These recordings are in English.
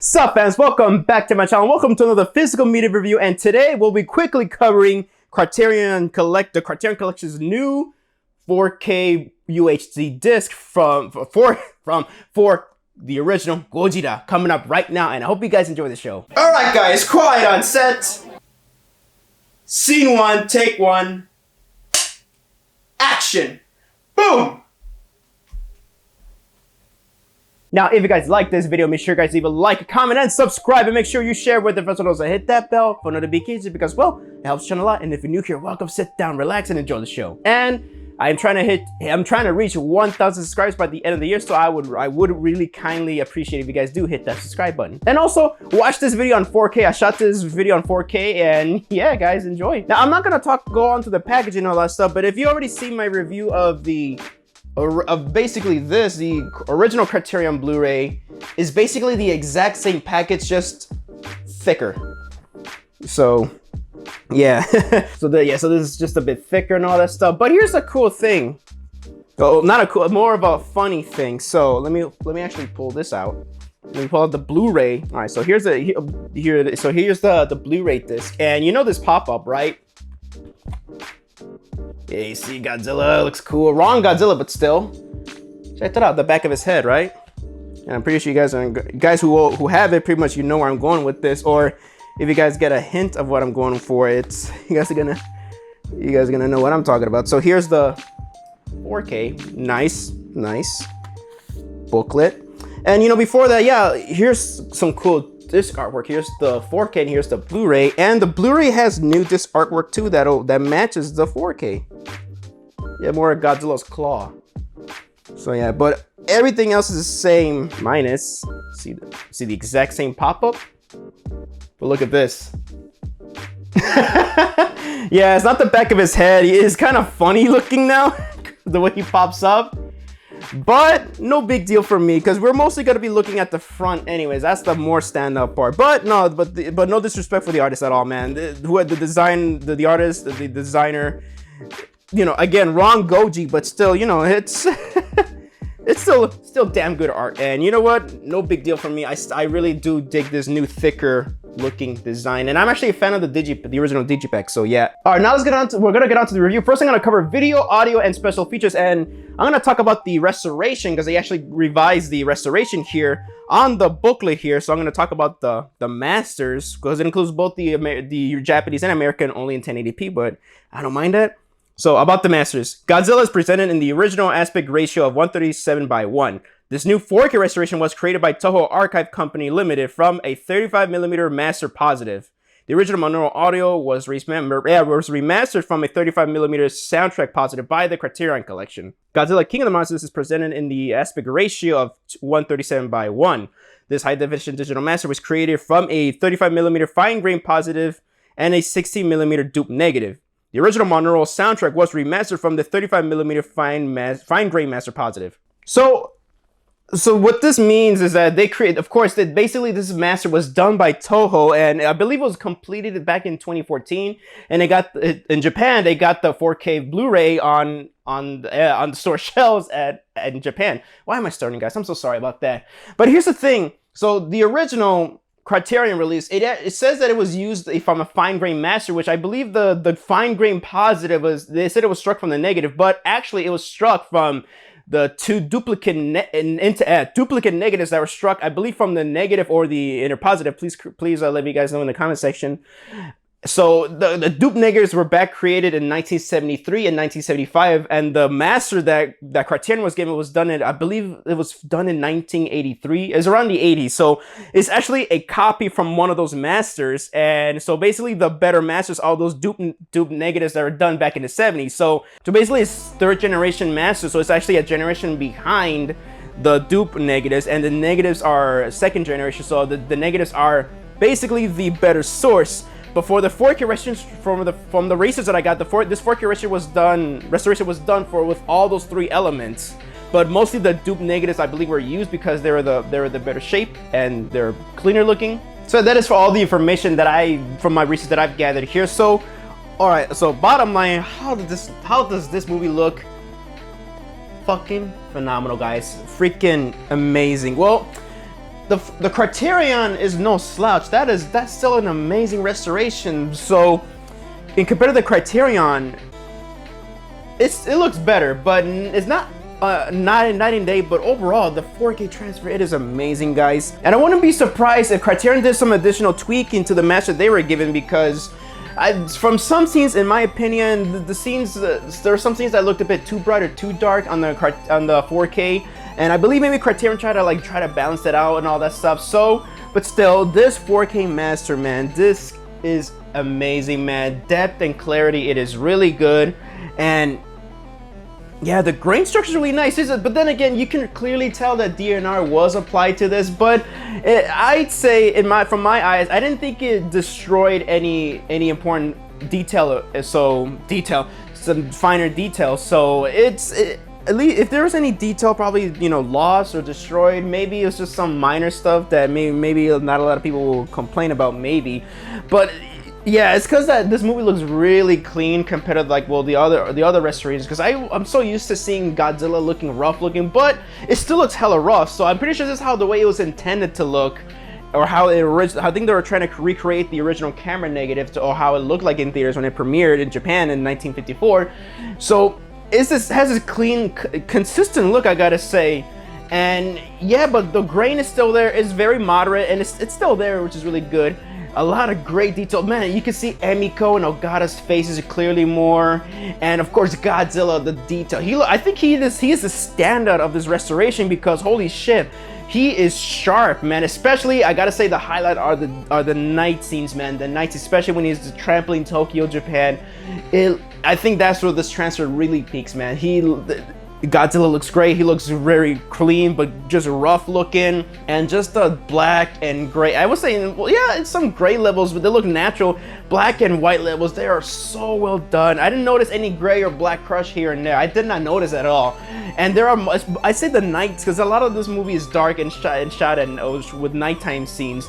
Sup fans, welcome back to my channel. Welcome to another physical media review, and today we'll be quickly covering Criterion Collection's new 4K UHD disc for the original Godzilla coming up right now, and I hope you guys enjoy the show. Alright guys, quiet on set. Scene 1, take 1. Action! Boom! Now, if you guys like this video, make sure you guys leave a like, comment, and subscribe, and make sure you share with the rest of those and hit that bell for notifications because, well, it helps the channel a lot. And if you're new here, welcome, sit down, relax, and enjoy the show. And I'm trying to reach 1,000 subscribers by the end of the year, so I would really kindly appreciate if you guys do hit that subscribe button. And also, watch this video on 4K. I shot this video on 4K, and yeah, guys, enjoy. Now, I'm not gonna go on to the packaging and all that stuff, but if you already seen my review of basically this, the original Criterion Blu-ray is basically the exact same package, just thicker. So yeah, so this is just a bit thicker and all that stuff. But here's a cool thing. Oh, not a cool, more of a funny thing. So let me actually pull this out. Let me pull out the Blu-ray. All right, so here's the Blu-ray disc, and you know this pop-up, right? Yeah, you see Godzilla, looks cool. Wrong Godzilla, but still. Check that out, the back of his head, right? And I'm pretty sure you guys who have it, pretty much you know where I'm going with this. Or if you guys get a hint of what I'm going for, you guys are gonna know what I'm talking about. So here's the 4K, nice booklet. And you know, before that, yeah, here's some cool disc artwork. Here's the 4K and here's the Blu-ray, and the Blu-ray has new disc artwork too that matches the 4K. Yeah, more of Godzilla's claw. So yeah, but everything else is the same minus see the exact same pop-up. But look at this. Yeah, it's not the back of his head. He is kind of funny looking now, the way he pops up. But no big deal for me because we're mostly going to be looking at the front anyways. That's the more standout part. But no, but no disrespect for the artist at all, man. The designer, you know, again, wrong Goji, but still, you know, it's it's still damn good art. And you know what? No big deal for me. I really do dig this new thicker looking design, and I'm actually a fan of the original Digipack. So yeah. All right, now we're gonna get on to the review. First, I'm gonna cover video, audio, and special features, and I'm gonna talk about the restoration because they actually revised the restoration here on the booklet here. So I'm gonna talk about the masters because it includes both the Japanese and American, only in 1080p, but I don't mind that. So about the masters, Godzilla is presented in the original aspect ratio of 137:1. This new 4K restoration was created by Toho Archive Company Limited from a 35mm master positive. The original monaural audio was remastered from a 35mm soundtrack positive by the Criterion Collection. Godzilla King of the Monsters is presented in the aspect ratio of 137:1. This high-definition digital master was created from a 35mm fine-grain positive and a 16mm dupe negative. The original monaural soundtrack was remastered from the 35mm fine-grain master positive. So what this means is that they create, of course, that basically this master was done by Toho, and I believe it was completed back in 2014. And in Japan, they got the 4K Blu-ray on the store shelves in Japan. Why am I starting, guys? I'm so sorry about that. But here's the thing. So the original Criterion release, it says that it was used from a fine grain master, which I believe the fine grain positive they said it was struck from the negative, but actually it was struck from the two duplicate negatives that were struck, I believe, from the negative or the inner positive. Please let me guys know in the comment section. So the dupe negatives were back created in 1973 and 1975, and the master that Criterion was given was done in, I believe it was done in 1983. It's around the 80s. So it's actually a copy from one of those masters. And so basically the better masters, all those dupe negatives that were done back in the 70s. So basically it's third generation master. So it's actually a generation behind the dupe negatives, and the negatives are second generation. So the negatives are basically the better source. But for the 4K restoration from the races that I got, this 4K restoration was done with all those three elements. But mostly the dupe negatives, I believe, were used because they were the better shape and they're cleaner looking. So that is for all the information from my research that I've gathered here. So, all right. So bottom line, how does this movie look? Fucking phenomenal, guys. Freaking amazing. Well, the Criterion is no slouch. That's still an amazing restoration. So, in compared to the Criterion, it looks better, but it's not night and day. But overall, the 4K transfer, it is amazing, guys. And I wouldn't be surprised if Criterion did some additional tweaking to the match that they were given, because from some scenes, in my opinion, the scenes, there are some scenes that looked a bit too bright or too dark on the 4K, and I believe maybe Criterion tried to balance that out and all that stuff. So, but still, this 4K master, man, this is amazing, man. Depth and clarity, it is really good. And yeah, the grain structure is really nice, but then again, you can clearly tell that DNR was applied to this. But I'd say, from my eyes, I didn't think it destroyed any important detail. Some finer details. So at least if there was any detail probably, you know, lost or destroyed, maybe it was just some minor stuff that maybe not a lot of people will complain about, maybe. But yeah, it's because that this movie looks really clean compared to, like, well, the other restorations, because I'm so used to seeing Godzilla looking rough looking, but it still looks hella rough. So I'm pretty sure this is how the way it was intended to look, or how I think they were trying to recreate the original camera negative or how it looked like in theaters when it premiered in Japan in 1954. So has this clean, consistent look, I gotta say. And yeah, but the grain is still there. It's very moderate, and it's still there, which is really good. A lot of great detail, man. You can see Emiko and Ogata's faces clearly more, and of course Godzilla, the detail. I think he is the standout of this restoration, because holy shit, he is sharp, man. Especially, I gotta say, the highlight are the night scenes, man. The nights, especially when he's trampling Tokyo, Japan. I think that's where this transfer really peaks, man. Godzilla looks great. He looks very clean, but just rough looking, and just the black and gray. I was saying, well, yeah, it's some gray levels, but they look natural. Black and white levels, they are so well done. I didn't notice any gray or black crush here and there. I did not notice at all. And there are, I say the nights, because a lot of this movie is dark and shot with nighttime scenes,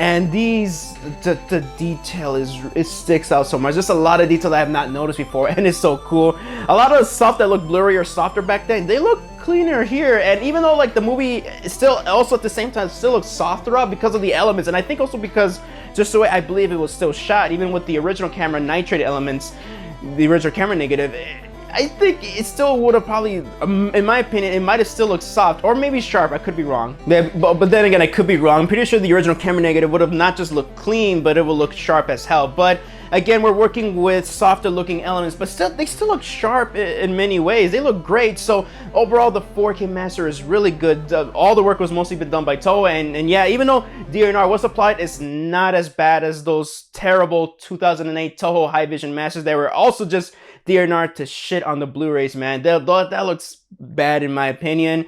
and the detail it sticks out so much. Just a lot of detail I have not noticed before, and it's so cool. A lot of stuff that looked blurry or softer back then, they look cleaner here. And even though, like, the movie is still also at the same time still looks softer up because of the elements, and I think also because just the way I believe it was still shot, even with the original camera nitrate elements, the original camera negative, I think it still would have probably, in my opinion, it might have still looked soft or maybe sharp. I could be wrong. But then again, I could be wrong. I'm pretty sure the original camera negative would have not just looked clean, but it would look sharp as hell. But again, we're working with softer looking elements, but they still look sharp in many ways. They look great. So overall, the 4K master is really good. All the work was mostly been done by Toho, and yeah, even though DNR was applied, it's not as bad as those terrible 2008 Toho High Vision masters that were also just DNR to shit on the Blu-rays, man. That looks bad in my opinion.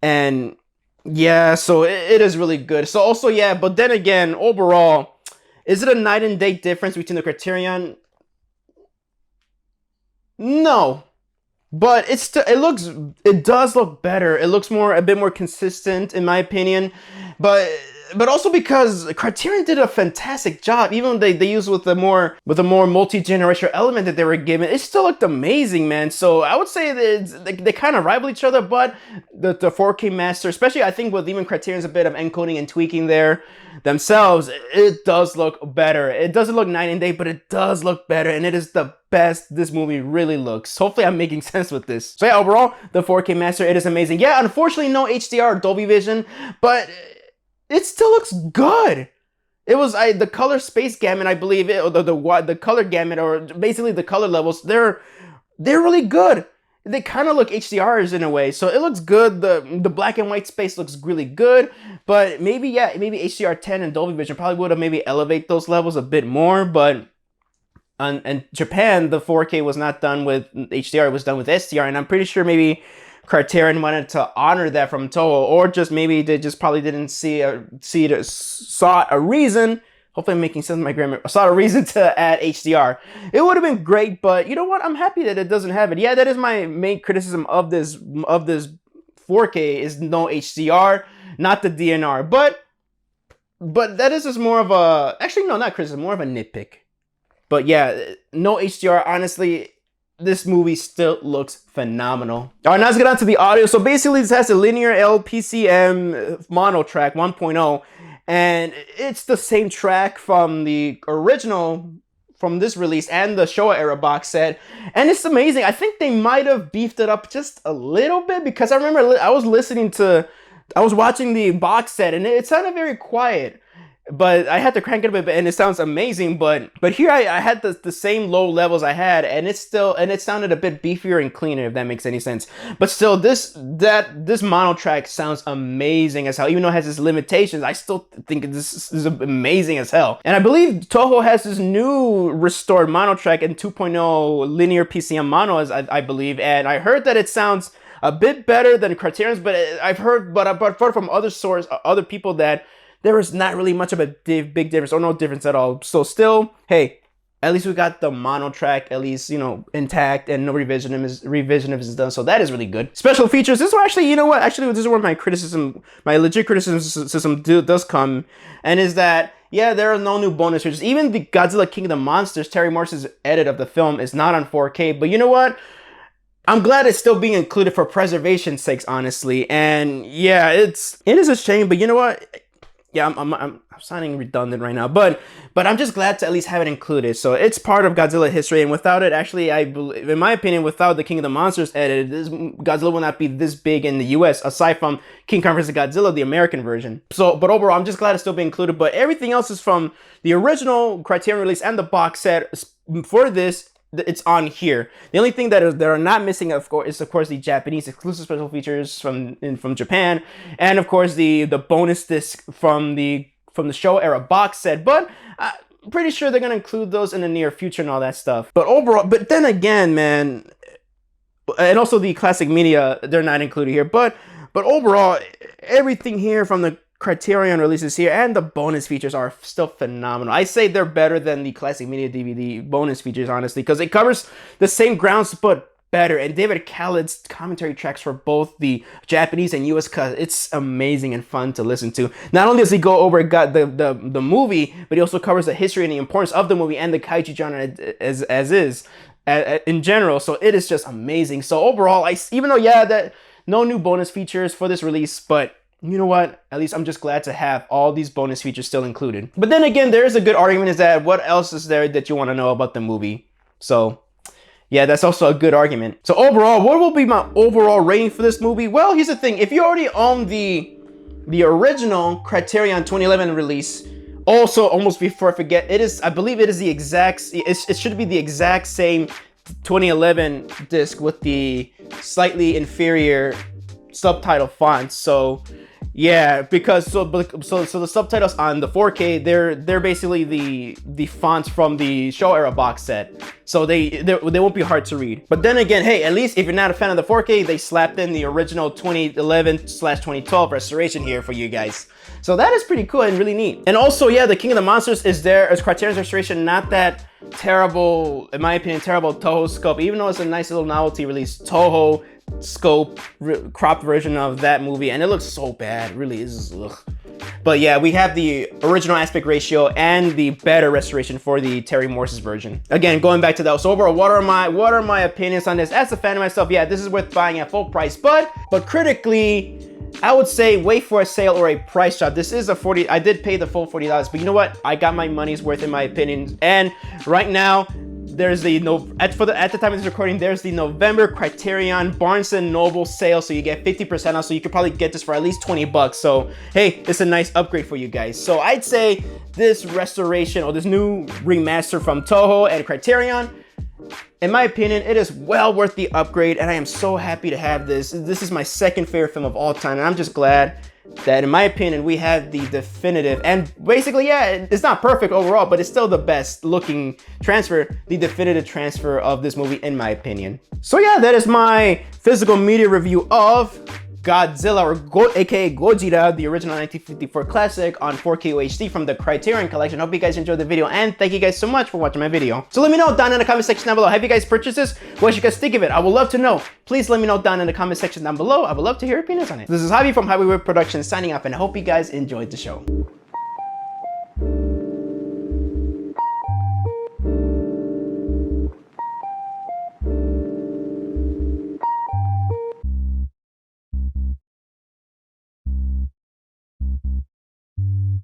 And yeah, so it is really good. So also, yeah, but then again, overall, is it a night and day difference between the Criterion? No, but it does look better. It looks a bit more consistent in my opinion, but also because Criterion did a fantastic job. Even though they used with a more multi-generational element that they were given, it still looked amazing, man. So I would say that they kind of rival each other, but the 4K master, especially I think with even Criterion's a bit of encoding and tweaking there themselves, it does look better. It doesn't look night and day, but it does look better, and it is the best this movie really looks. Hopefully I'm making sense with this. So yeah, overall, the 4K master, it is amazing. Yeah, unfortunately no HDR or Dolby Vision, but it still looks good. It was the color space gamut, I believe, or the color gamut, or basically the color levels, they're really good. They kind of look HDRs in a way, so it looks good. The black and white space looks really good, but maybe HDR 10 and Dolby Vision probably would have maybe elevate those levels a bit more. But in Japan, the 4K was not done with HDR; it was done with SDR, and I'm pretty sure maybe Criterion wanted to honor that from Toho, or just maybe they just probably didn't saw a reason. Hopefully I'm making sense of my grammar. Saw a reason to add HDR. It would have been great, but you know what? I'm happy that it doesn't have it. Yeah, that is my main criticism of this 4K is no HDR, not the DNR. But that is just more of a, actually no, not criticism, more of a nitpick. But yeah, no HDR, honestly, this movie still looks phenomenal. All right, now let's get on to the audio. So basically, this has a linear LPCM mono track 1.0, and it's the same track from the original, from this release and the Showa era box set, and it's amazing. I think they might have beefed it up just a little bit, because I remember I was watching the box set and it sounded very quiet, but I had to crank it up a bit and it sounds amazing. But here I had the same low levels I had, and it sounded a bit beefier and cleaner, if that makes any sense. But still, this mono track sounds amazing as hell. Even though it has its limitations, I still think this is amazing as hell. And I believe Toho has this new restored mono track in 2.0 linear PCM mono, as I believe, and I heard that it sounds a bit better than Criterion's, but I've heard from other people that there is not really much of a big difference, or no difference at all. So still, hey, at least we got the mono track, at least, you know, intact, and no revision is done. So that is really good. Special features. This one actually, you know what? Actually, this is where my legit criticism does come, and is that, yeah, there are no new bonus features. Even the Godzilla King of the Monsters, Terry Morse's edit of the film, is not on 4K. But you know what? I'm glad it's still being included for preservation's sakes, honestly. And yeah, it is a shame, but you know what? Yeah, I'm sounding redundant right now, but I'm just glad to at least have it included. So it's part of Godzilla history, and without it, actually, I believe, in my opinion, without the King of the Monsters edit, Godzilla will not be this big in the US, aside from King Kong vs. Godzilla, the American version. So, but overall, I'm just glad it's still being included. But everything else is from the original Criterion release and the box set. For this, it's on here. The only thing that are not missing, of course, is the Japanese exclusive special features from Japan, and of course the bonus disc from the Showa era box set. But pretty sure they're gonna include those in the near future and all that stuff. But overall, but then again, man, and also the classic media, they're not included here. But overall, everything here from the Criterion releases here and the bonus features are still phenomenal. I say they're better than the classic media DVD bonus features, honestly, because it covers the same grounds but better. And David Khaled's commentary tracks for both the Japanese and US cuts, it's amazing and fun to listen to. Not only does he go over the movie, but he also covers the history and the importance of the movie and the kaiju genre in general. So it is just amazing. So overall, even though, yeah, that no new bonus features for this release, but you know what? At least I'm just glad to have all these bonus features still included. But then again, there is a good argument, is that what else is there that you want to know about the movie? So yeah, that's also a good argument. So overall, what will be my overall rating for this movie? Well, here's the thing. If you already own the original Criterion 2011 release, also, almost before I forget, I believe it is the exact, it should be the exact same 2011 disc with the slightly inferior subtitle fonts. So yeah, because so the subtitles on the 4K, they're basically the fonts from the Showa era box set, so they won't be hard to read. But then again, hey, at least if you're not a fan of the 4K, they slapped in the original 2011/2012 restoration here for you guys. So that is pretty cool and really neat. And also, yeah, the King of the Monsters is there as Criterion's restoration. Not that terrible, in my opinion, terrible Toho scope, even though it's a nice little novelty release. Toho scope cropped version of that movie, and it looks so bad, it really is. Ugh. But yeah, we have the original aspect ratio and the better restoration for the Terry Morse's version. Again, going back to that, so overall, what are my opinions on this? As a fan of myself, yeah, this is worth buying at full price, but critically, I would say wait for a sale or a price drop. This is I did pay the full $40, but you know what? I got my money's worth in my opinion. And right now, there's the at the time of this recording, there's the November Criterion Barnes & Noble sale, so you get 50% off, so you could probably get this for at least 20 bucks. So hey, it's a nice upgrade for you guys. So I'd say this restoration, or this new remaster from Toho and Criterion, in my opinion, it is well worth the upgrade, and I am so happy to have this. This is my second favorite film of all time, and I'm just glad that, in my opinion, we have the definitive, and basically, yeah, it's not perfect overall, but it's still the best looking transfer, the definitive transfer of this movie, in my opinion. So yeah, that is my physical media review of Godzilla, aka Godzilla, the original 1954 classic on 4K UHD from the Criterion collection. Hope you guys enjoyed the video, and thank you guys so much for watching my video. So let me know down in the comment section down below, have you guys purchased this? What you guys think of it? I would love to know. Please let me know down in the comment section down below. I would love to hear your opinions on it. This is Javi from JAVIWOOD Productions signing off, and I hope you guys enjoyed the show.